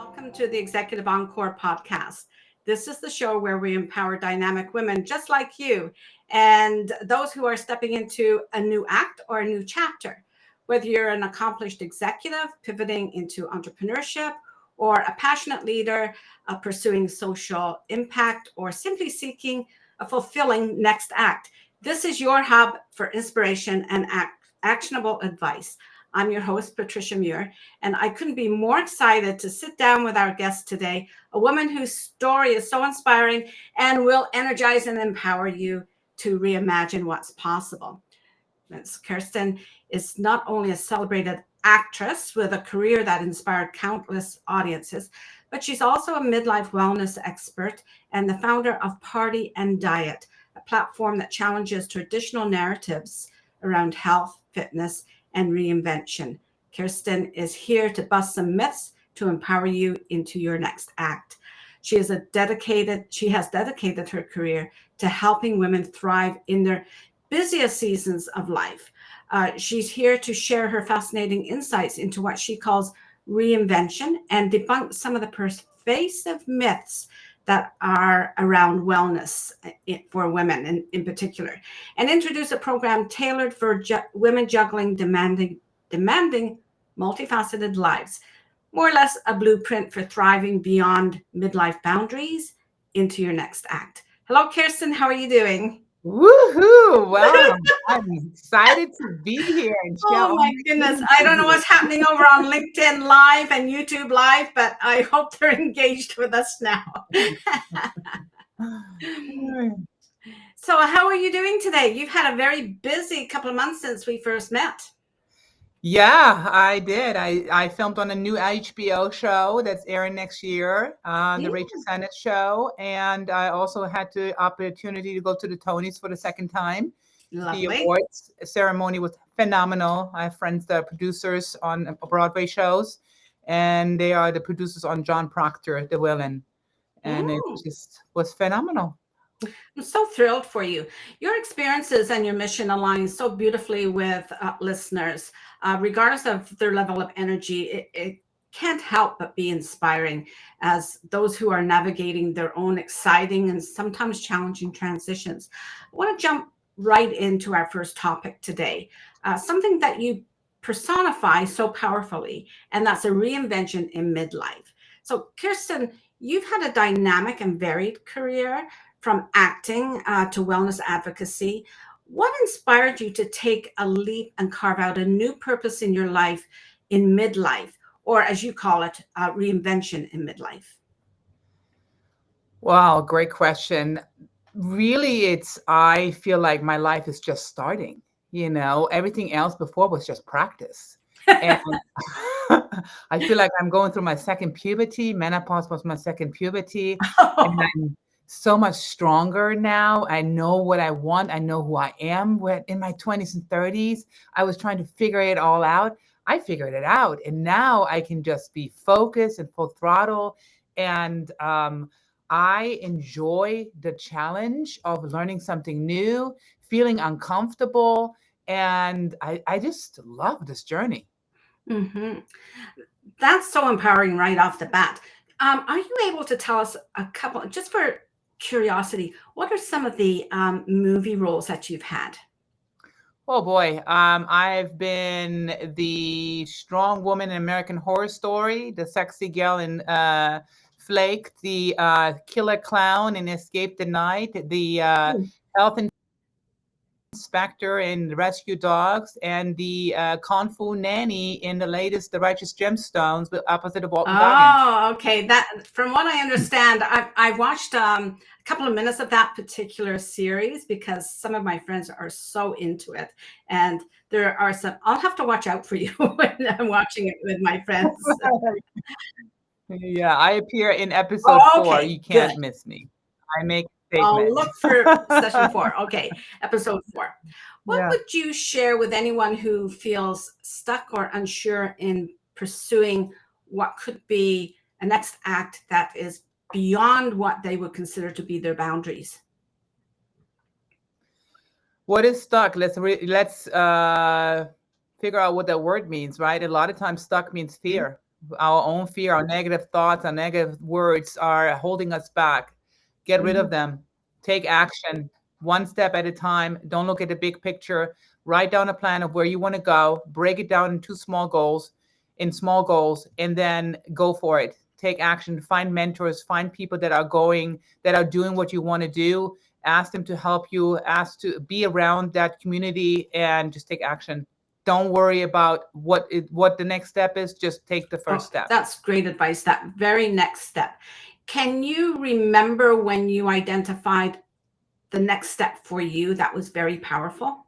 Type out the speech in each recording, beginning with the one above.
welcome to the Executive Encore podcast. This is the show where we empower dynamic women just like you and those who are stepping into a new act or a new chapter. Whether you're an accomplished executive pivoting into entrepreneurship, or a passionate leader pursuing social impact, or simply seeking a fulfilling next act, this is your hub for inspiration and actionable advice. I'm your host, Patricia Muir, and I couldn't be more excited to sit down with our guest today, a woman whose story is so inspiring and will energize and empower you to reimagine what's possible. Ms. Kerstin is not only a celebrated actress with a career that inspired countless audiences, but she's also a midlife wellness expert and the founder of Party and Diet, a platform that challenges traditional narratives around health, fitness, and reinvention. Kerstin is here to bust some myths to empower you into your next act. She has dedicated her career to helping women thrive in their busiest seasons of life. She's here to share her fascinating insights into what she calls reinvention and debunk some of the pervasive myths that are around wellness for women in particular, and introduce a program tailored for women juggling demanding, multifaceted lives, more or less a blueprint for thriving beyond midlife boundaries into your next act. Hello, Kerstin. How are you doing? Woohoo! Well, I'm excited to be here and share Oh all my my goodness. I don't know insights. what's happening over on LinkedIn Live and YouTube Live, but I hope they're engaged with us now. So, how are you doing today? You've had a very busy couple of months since we first met. Yeah, I did. I filmed on a new HBO show that's airing next year, the Rachel Sennett show, and I also had the opportunity to go to the Tonys for the second time. The Lovely. awards ceremony was phenomenal. I have friends that are producers on Broadway shows, and they are the producers on John Proctor, The Villain, and it Mm. just was phenomenal. I'm so thrilled for you. Your experiences and your mission align so beautifully with listeners, regardless of their level of energy. It can't help but be inspiring as those who are navigating their own exciting and sometimes challenging transitions. I want to jump right into our first topic today, something that you personify so powerfully, and that's a reinvention in midlife. So, Kirsten, you've had a dynamic and varied career from acting to wellness advocacy. What inspired you to take a leap and carve out a new purpose in your life in midlife, or as you call it, reinvention in midlife? Wow, great question. Really, I feel like my life is just starting. Everything else before was just practice. And I feel like I'm going through my second puberty. Menopause was my second puberty. And I'm so much stronger now. I know what I want. I know who I am. When in my 20s and 30s, I was trying to figure it all out. I figured it out. And now I can just be focused and full throttle. And I enjoy the challenge of learning something new, feeling uncomfortable. And I just love this journey. Mhm. That's so empowering right off the bat. Are you able to tell us a couple, just for curiosity, what are some of the movie roles that you've had? Oh boy. I've been the strong woman in American Horror Story, the sexy girl in Flake, the killer clown in Escape the Night, the health inspector in Rescue Dogs, and the Kung Fu nanny in the latest The Righteous Gemstones, but opposite of Walton Goggins. Oh, okay. That, from what I understand, I watched a couple of minutes of that particular series because some of my friends are so into it, and there are some. I'll have to watch out for you when I'm watching it with my friends. Yeah, I appear in episode Oh, 4. okay, You good. can't miss me. I make a I'll statement. look for session 4. Okay, episode 4. What Yeah. would you share with anyone who feels stuck or unsure in pursuing what could be a next act that is beyond what they would consider to be their boundaries? What is stuck? Let's figure out what that word means, right? A lot of times stuck means Mhm. fear. Our own fear, our negative thoughts, our negative words are holding us back. Get rid of Mhm. them. Take action one step at a time. Don't look at the big picture. Write down a plan of where you want to go. Break it down into small goals, and then go for it. Take action. Find mentors. Find people that are doing what you want to do. Ask them to help you. Ask to be around that community, and just take action. Don't worry about what the next step is. Just take the first Oh, step. that's great advice. That very next step. Can you remember when you identified the next step for you that was very powerful?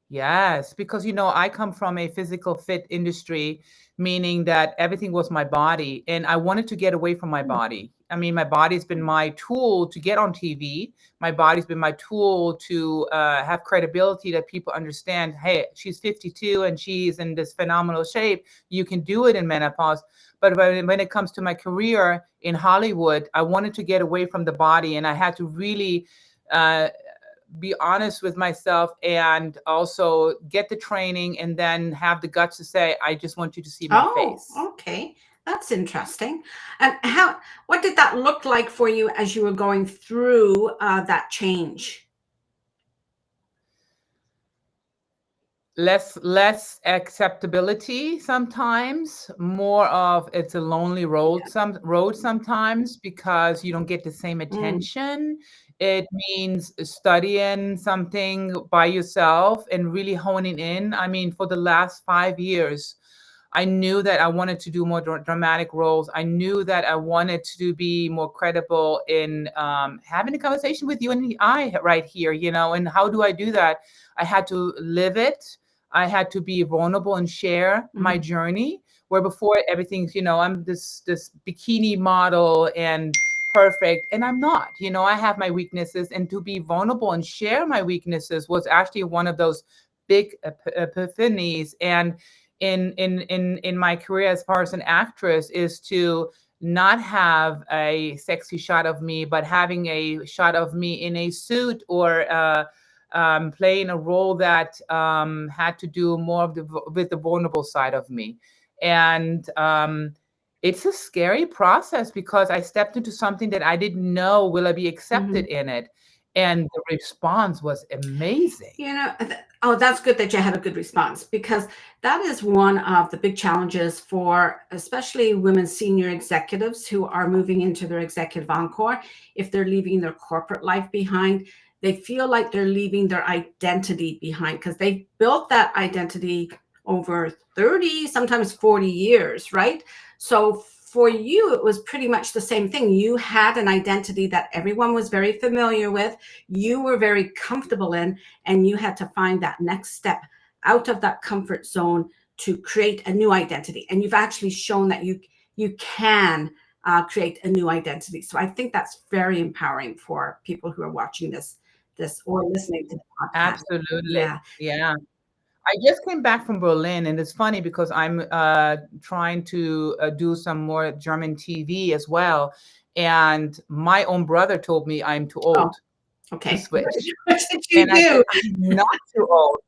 Yes, because I come from a physical fit industry, meaning that everything was my body, and I wanted to get away from my Mm. body. I mean, my body's been my tool to get on TV. My body's been my tool to have credibility, that people understand, hey, she's 52 and she's in this phenomenal shape. You can do it in menopause. But when it comes to my career in Hollywood, I wanted to get away from the body, and I had to really uh, be honest with myself, and also get the training, and then have the guts to say, I just want you to see my Oh, face. okay. That's interesting. And what did that look like for you as you were going through that change? Less acceptability sometimes, more of it's a lonely road, sometimes, because you don't get the same Mm, attention. It means studying something by yourself and really honing in. I mean, for the last 5 years, I knew that I wanted to do more dramatic roles. I knew that I wanted to be more credible in having a conversation with you and I right here, and how do I do that? I had to live it. I had to be vulnerable and share my mhm. journey. Where before, everything's, I'm this bikini model and perfect, and I'm not. I have my weaknesses, and to be vulnerable and share my weaknesses was actually one of those big epiphanies. And in my career as far as an actress, is to not have a sexy shot of me, but having a shot of me in a suit, or playing a role that had to do more with the vulnerable side of me. And it's a scary process, because I stepped into something that I didn't know will I be accepted Mhm. in it. And the response was amazing. Oh, that's good that you had a good response, because that is one of the big challenges for especially women senior executives who are moving into their executive encore. If they're leaving their corporate life behind, they feel like they're leaving their identity behind because they built that identity over 30, sometimes 40 years, right? So for you, it was pretty much the same thing. You had an identity that everyone was very familiar with, you were very comfortable in, and you had to find that next step out of that comfort zone to create a new identity. And you've actually shown that you can create a new identity. So I think that's very empowering for people who are watching this or listening to the podcast. Absolutely. Yeah. Yeah. I just came back from Berlin, and it's funny because I'm trying to do some more German TV as well. And my own brother told me I'm too Oh, old to okay. switch. What did you And I said, do? I'm not too old.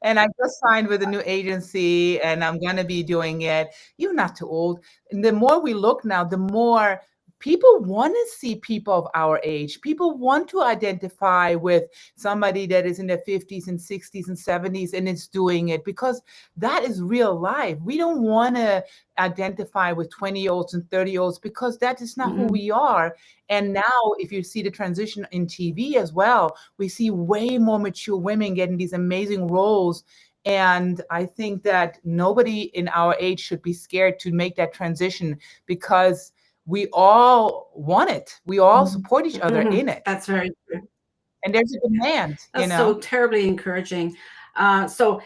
And I just signed with a new agency, and I'm going to be doing it. You're not too old. And the more we look now, the more people want to see people of our age. People want to identify with somebody that is in their 50s and 60s and 70s and is doing it, because that is real life. We don't want to identify with 20-year-olds and 30-year-olds, because that is not who Mhm. we are. And now, if you see the transition in TV as well, we see way more mature women getting these amazing roles. And I think that nobody in our age should be scared to make that transition, because we all want it. We all Mhm. support each other Mhm. in it. That's very true. And there's a demand, That's so terribly encouraging. So,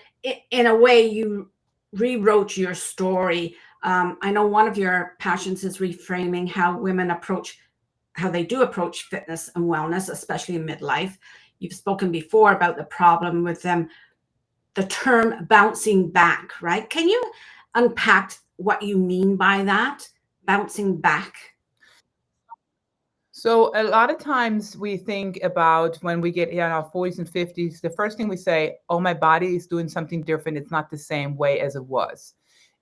in a way, you rewrote your story. I know one of your passions is reframing how they do approach fitness and wellness, especially in midlife. You've spoken before about the problem with them, the term bouncing back, right? Can you unpack what you mean by that? Bouncing back. So a lot of times we think about when we get in our 40s and 50s, the first thing we say, oh, my body is doing something different. It's not the same way as it was.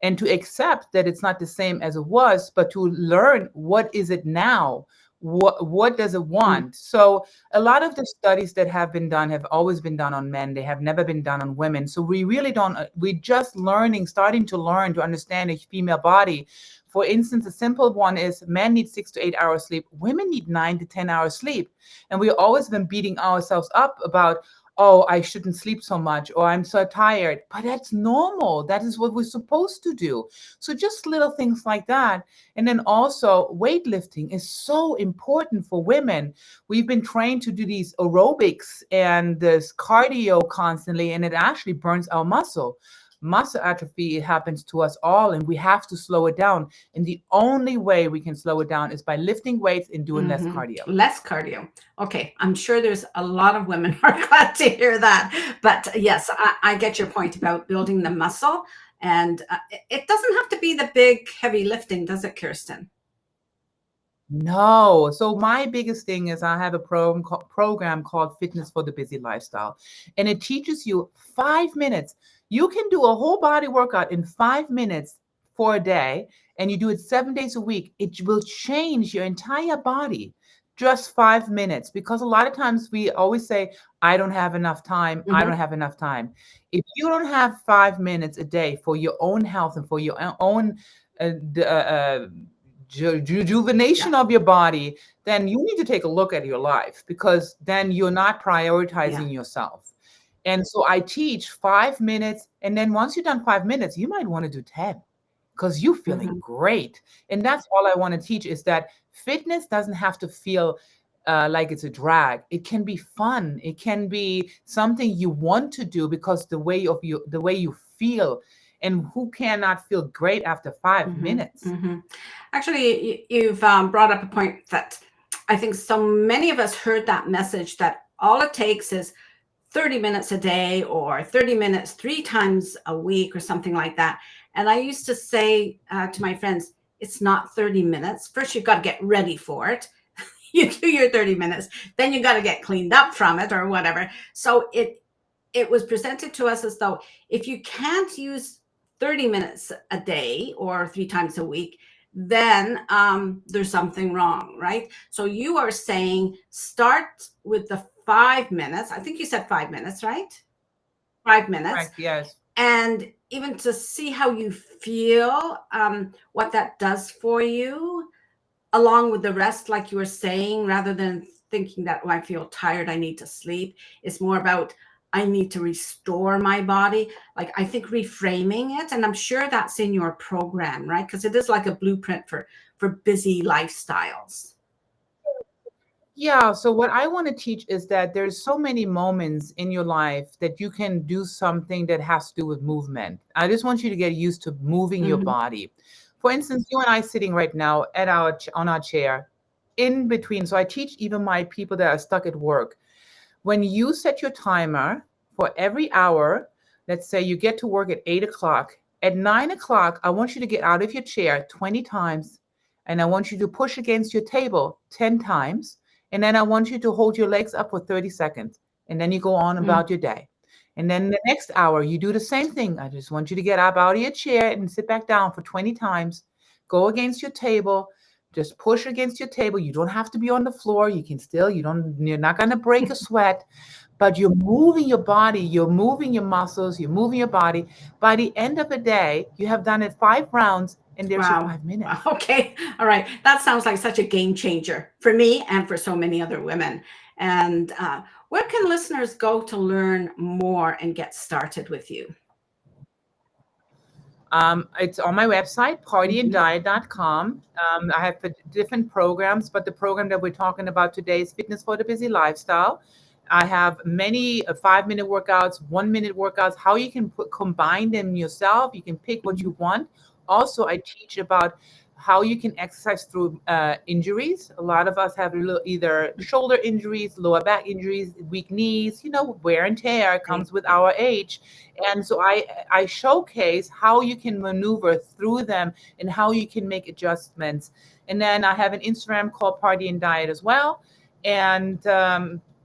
And to accept that it's not the same as it was, but to learn what is it now? What does it Mm. want? So a lot of the studies that have been done have always been done on men. They have never been done on women. So we really don't, we're just learning, starting to learn to understand a female body. For instance, a simple one is men need 6 to 8 hours sleep. Women need 9 to 10 hours sleep. And we've always been beating ourselves up about, oh, I shouldn't sleep so much, or I'm so tired. But that's normal. That is what we're supposed to do. So just little things like that. And then also weightlifting is so important for women. We've been trained to do these aerobics and this cardio constantly, and it actually burns our muscle. Muscle atrophy, it happens to us all, and we have to slow it down. And the only way we can slow it down is by lifting weights and doing less cardio. Less cardio. Okay, I'm sure there's a lot of women who are glad to hear that. But yes, I get your point about building the muscle. And it doesn't have to be the big, heavy lifting, does it, Kirsten? No. So my biggest thing is I have a program called Fitness for the Busy Lifestyle, and it teaches you 5 minutes. You can do a whole body workout in 5 minutes for a day, and you do it 7 days a week. It will change your entire body. Just 5 minutes, because a lot of times we always say, I don't have enough time. I don't Mm-hmm. have enough time. If you don't have 5 minutes a day for your own health and for your own uh, d- Yeah. rejuvenation of your body, then you need to take a look at your life, because then you're not Yeah. prioritizing yourself. And so I teach 5 minutes. And then once you've done 5 minutes, you might want to do 10 because you're feeling Mm-hmm. great. And that's all I want to teach, is that fitness doesn't have to feel like it's a drag. It can be fun. It can be something you want to do because the way you feel. And who cannot feel great after five Mm-hmm. minutes? Mm-hmm. Actually, you've brought up a point that I think so many of us heard that message that all it takes is 30 minutes a day or 30 minutes 3 times a week or something like that. And I used to say to my friends, it's not 30 minutes. First, you've got to get ready for it. You do your 30 minutes, then you got to get cleaned up from it or whatever. So it was presented to us as though if you can't use 30 minutes a day or 3 times a week, then there's something wrong, right? So you are saying start with the 5 minutes. I think you said 5 minutes, right? 5 minutes. Correct. Yes. And even to see how you feel, what that does for you, along with the rest, like you were saying, rather than thinking that, oh, I feel tired, I need to sleep. It's more about, I need to restore my body. Like, I think reframing it, and I'm sure that's in your program, right? Because it is like a blueprint for busy lifestyles. Yeah, so what I want to teach is that there's so many moments in your life that you can do something that has to do with movement. I just want you to get used to moving your Mm-hmm. body. For instance, you and I sitting right now at on our chair, in between. So I teach even my people that are stuck at work. When you set your timer for every hour, let's say you get to work at 8 o'clock, at 9 o'clock, I want you to get out of your chair 20 times, and I want you to push against your table 10 times. And then I want you to hold your legs up for 30 seconds. And then you go on Mm. about your day. And then the next hour, you do the same thing. I just want you to get up out of your chair and sit back down for 20 times. Go against your table. Just push against your table. You don't have to be on the floor. You can still, you're not going to break a sweat, but you're moving your body. You're moving your muscles. You're moving your body. By the end of the day, you have done it 5 rounds, and there's your Wow. 5 minutes. Wow. Okay. All right. That sounds like such a game changer for me and for so many other women. And where can listeners go to learn more and get started with you? It's on my website, Mhm. partyanddiet.com. I have different programs, but the program that we're talking about today is Fitness for the Busy Lifestyle. I have many 5 minute workouts, 1 minute workouts, how you can combine them yourself. You can pick what you Mhm. want. Also, I teach about how you can exercise through injuries. A lot of us have either shoulder injuries, lower back injuries, weak knees, wear and tear Right. comes with our age. And so I showcase how you can maneuver through them and how you can make adjustments. And then I have an Instagram called Party and Diet as well. And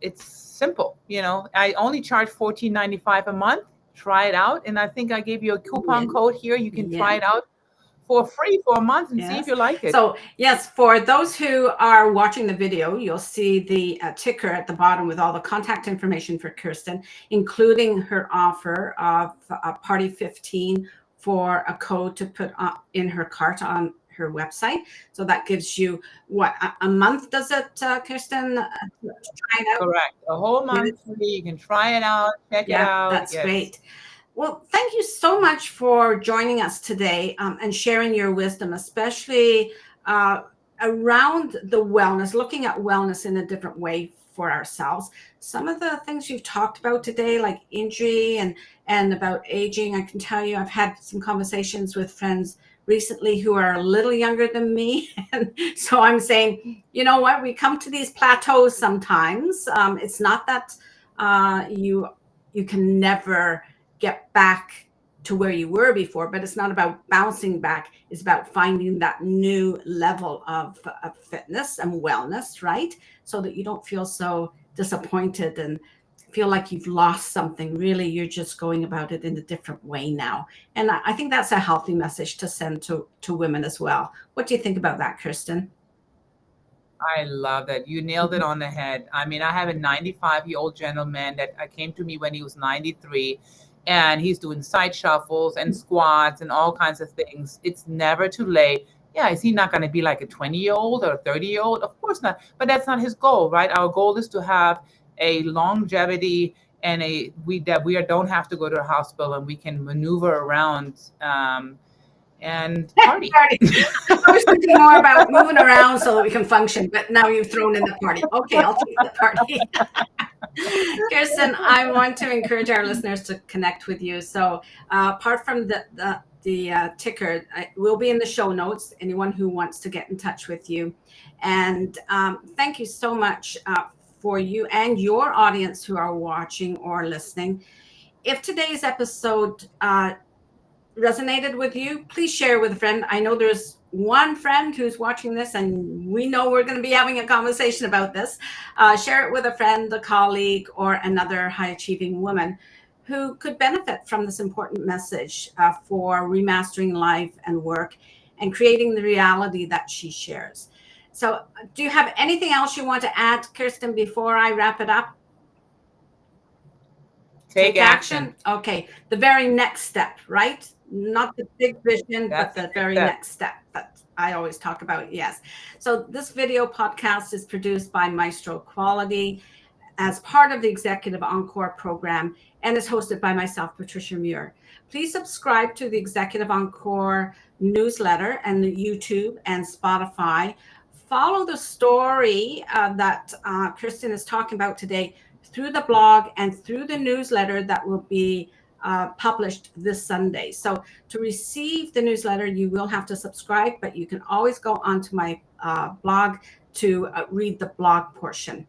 it's simple. I only charge $14.95 a month. Try it out. And I think I gave you a coupon code here. You can try it out for free for a month and see if you like it. So yes, for those who are watching the video, you'll see the ticker at the bottom with all the contact information for Kerstin, including her offer of Party 15 for a code to put in her cart on her website. So that gives you what, a month, does it, Kerstin? Try it out. Correct. A whole month free. You can try it out, check it out. That's great. Well, thank you so much for joining us today and sharing your wisdom, especially around the wellness, looking at wellness in a different way for ourselves. Some of the things you've talked about today, like injury and about aging, I can tell you I've had some conversations with friends recently who are a little younger than me. And so I'm saying, you know what, we come to these plateaus sometimes. It's not that you can never get back to where you were before, but it's not about bouncing back. It's about finding that new level of fitness and wellness, right? So that you don't feel so disappointed and feel like you've lost something. Really, you're just going about it in a different way now. And I think that's a healthy message to send to women as well. What do you think about that, Kerstin? I love that. You nailed it on the head. I mean, I have a 95-year-old gentleman that came to me when he was 93, and he's doing side shuffles and squats and all kinds of things. It's never too late. Yeah, is he not going to be like a 20-year-old or a 30-year-old? Of course not. But that's not his goal, right? Our goal is to have a longevity and we don't have to go to the hospital, and we can maneuver around and party. I was thinking more about moving around so that we can function, but now you've thrown in the party. Okay, I'll take the party. Kerstin, I want to encourage our listeners to connect with you. So apart from the ticker, will be in the show notes, anyone who wants to get in touch with you. And thank you so much for you and your audience who are watching or listening. If today's episode resonated with you, please share with a friend. I know there's one friend who's watching this, and we know we're going to be having a conversation about this. Share it with a friend, a colleague, or another high-achieving woman who could benefit from this important message for remastering life and work and creating the reality that she shares. So do you have anything else you want to add, Kerstin, before I wrap it up? Take action. Okay. The very next step, right? Not the big vision, but the very next step that I always talk about. Yes. So this video podcast is produced by Maestro Quality as part of the Executive Encore program and is hosted by myself, Patricia Muir. Please subscribe to the Executive Encore newsletter and the YouTube and Spotify. Follow the story that Kerstin is talking about today through the blog and through the newsletter that will be published this Sunday. So to receive the newsletter, you will have to subscribe, but you can always go onto my blog to read the blog portion.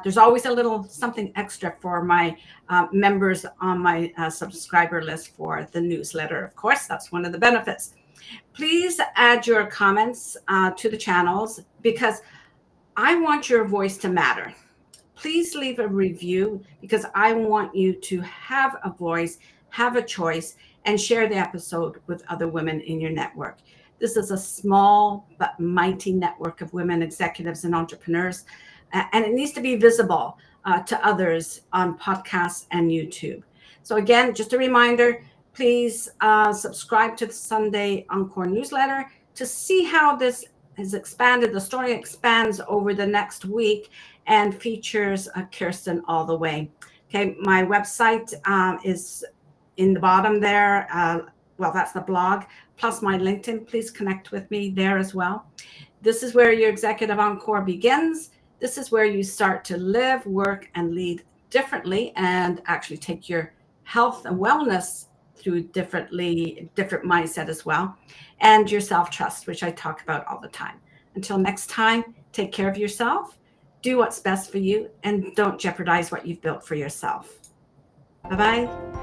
There's always a little something extra for my members on my subscriber list for the newsletter. Of course, that's one of the benefits. Please add your comments to the channels because I want your voice to matter. Please leave a review because I want you to have a voice, have a choice, and share the episode with other women in your network. This is a small but mighty network of women executives and entrepreneurs, and it needs to be visible to others on podcasts and YouTube. So again, just a reminder, please subscribe to the Sunday Encore newsletter to see how this has expanded. The story expands over the next week and features Kerstin all the way. Okay, my website is in the bottom there. Well, that's the blog, plus my LinkedIn. Please connect with me there as well. This is where your Executive Encore begins. This is where you start to live, work, and lead differently and actually take your health and wellness through different mindset as well, and your self-trust, which I talk about all the time. Until next time, take care of yourself, do what's best for you, and don't jeopardize what you've built for yourself. Bye-bye.